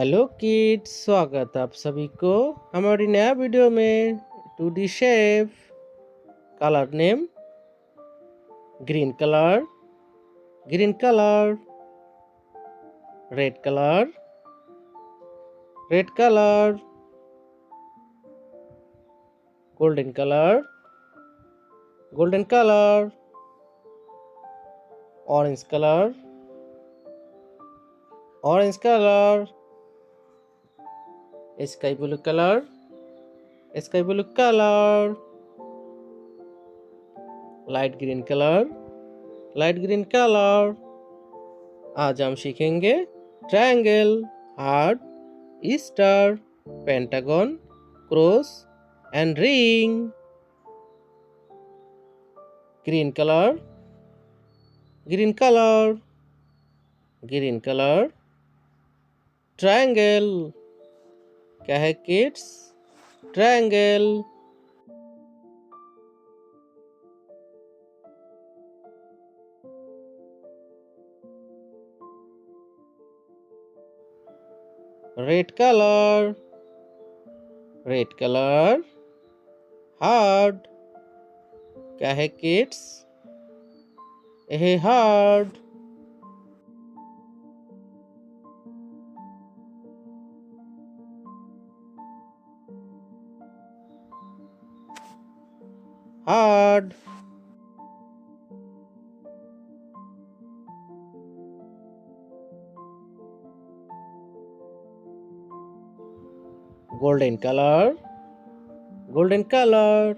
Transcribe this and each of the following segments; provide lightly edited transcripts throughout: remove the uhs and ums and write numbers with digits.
Hello kids, स्वागत आप सभी को हमारी नया वीडियो में 2D shape. Colour name green colour, green colour, red colour, red colour, golden colour, golden colour, orange colour, orange colour, sky blue colour, sky blue colour, light green colour, light green colour. आज हम सीखेंगे triangle, heart, star, pentagon, cross and ring. Green colour, green colour, green colour, triangle. क्या है kids? Triangle. Red colour, red colour, heart. क्या है kids? यह heart. Heart. Golden colour, golden colour,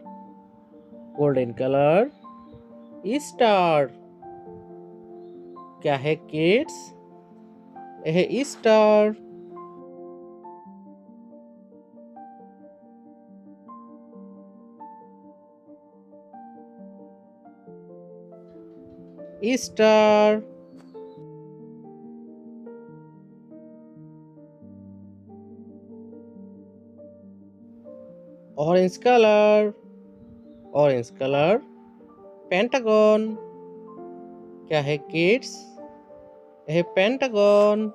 golden colour, star. क्या है kids? यह star. Star. Orange colour, orange colour, pentagon. क्या है किड्स? यह pentagon.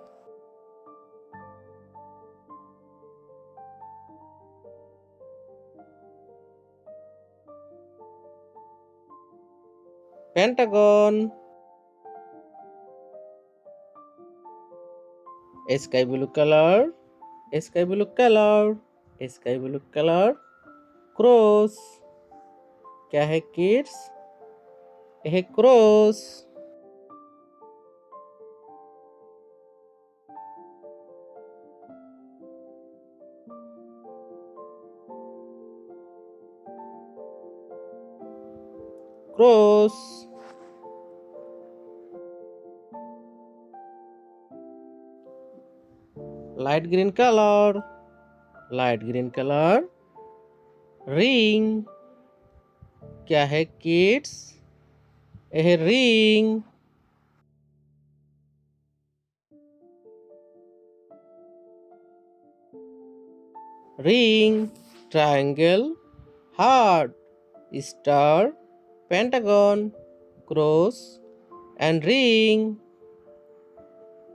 Pentagon. Sky blue colour, sky blue colour, sky blue colour, cross. क्या है kids? यह cross. Cross. Light green colour, light green colour, ring. क्या है kids? यह ring. Ring, triangle, heart, star, pentagon, cross and ring.